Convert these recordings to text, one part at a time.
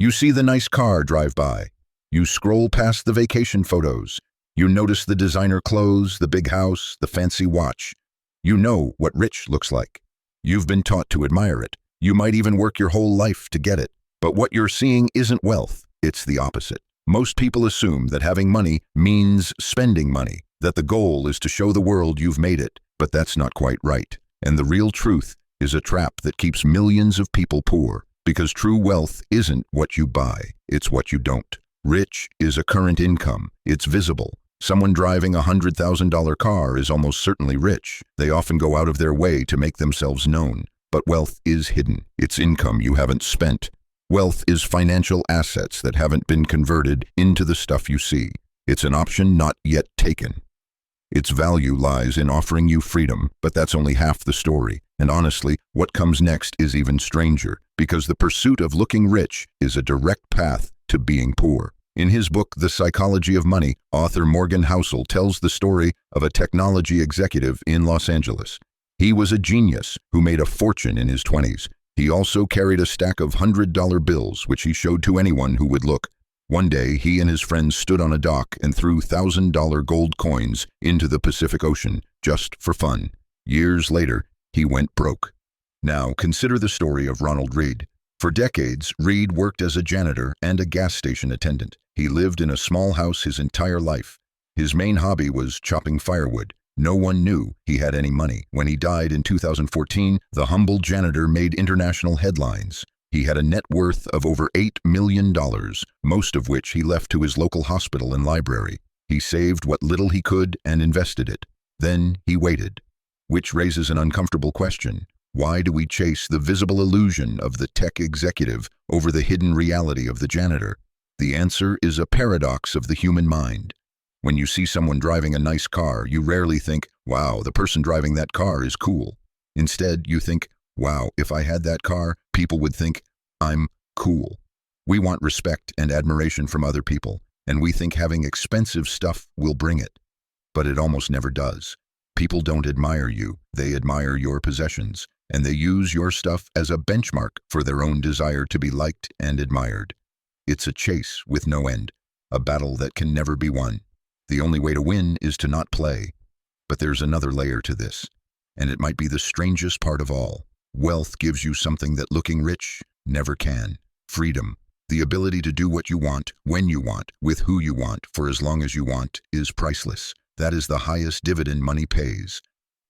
You see the nice car drive by. You scroll past the vacation photos. You notice the designer clothes, the big house, the fancy watch. You know what rich looks like. You've been taught to admire it. You might even work your whole life to get it. But what you're seeing isn't wealth, it's the opposite. Most people assume that having money means spending money, that the goal is to show the world you've made it, but that's not quite right. And the real truth is a trap that keeps millions of people poor, because true wealth isn't what you buy, it's what you don't. Rich is a current income, it's visible. Someone driving a $100,000 car is almost certainly rich. They often go out of their way to make themselves known. But wealth is hidden. It's income you haven't spent. Wealth is financial assets that haven't been converted into the stuff you see. It's an option not yet taken. Its value lies in offering you freedom, but that's only half the story. And honestly, what comes next is even stranger, because the pursuit of looking rich is a direct path to being poor. In his book, The Psychology of Money, author Morgan Housel tells the story of a technology executive in Los Angeles. He was a genius who made a fortune in his 20s. He also carried a stack of $100 bills, which he showed to anyone who would look. One day, he and his friends stood on a dock and threw $1,000 gold coins into the Pacific Ocean, just for fun. Years later, he went broke. Now, consider the story of Ronald Reed. For decades, Reed worked as a janitor and a gas station attendant. He lived in a small house his entire life. His main hobby was chopping firewood. No one knew he had any money. When he died in 2014, the humble janitor made international headlines. He had a net worth of over $8 million, most of which he left to his local hospital and library. He saved what little he could and invested it. Then he waited. Which raises an uncomfortable question. Why do we chase the visible illusion of the tech executive over the hidden reality of the janitor? The answer is a paradox of the human mind. When you see someone driving a nice car, you rarely think, wow, the person driving that car is cool. Instead, you think, wow, if I had that car, people would think I'm cool. We want respect and admiration from other people, and we think having expensive stuff will bring it. But it almost never does. People don't admire you, they admire your possessions, and they use your stuff as a benchmark for their own desire to be liked and admired. It's a chase with no end, a battle that can never be won. The only way to win is to not play. But there's another layer to this, and it might be the strangest part of all. Wealth gives you something that looking rich never can. Freedom. The ability to do what you want, when you want, with who you want, for as long as you want, is priceless. That is the highest dividend money pays.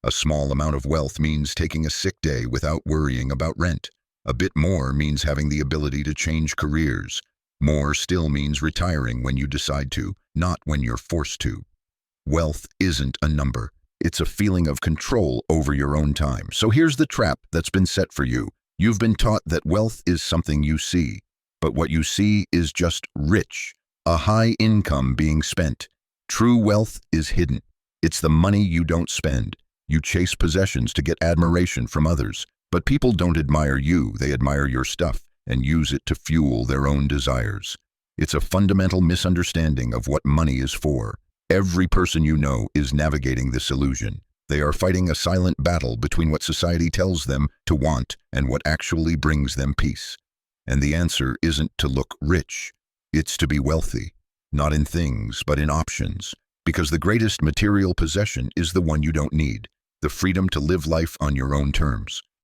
A small amount of wealth means taking a sick day without worrying about rent. A bit more means having the ability to change careers. More still means retiring when you decide to, not when you're forced to. Wealth isn't a number. It's a feeling of control over your own time. So here's the trap that's been set for you. You've been taught that wealth is something you see. But what you see is just rich, a high income being spent. True wealth is hidden. It's the money you don't spend. You chase possessions to get admiration from others. But people don't admire you, they admire your stuff and use it to fuel their own desires. It's a fundamental misunderstanding of what money is for. Every person you know is navigating this illusion. They are fighting a silent battle between what society tells them to want and what actually brings them peace. And the answer isn't to look rich. It's to be wealthy, not in things, but in options. Because the greatest material possession is the one you don't need, the freedom to live life on your own terms.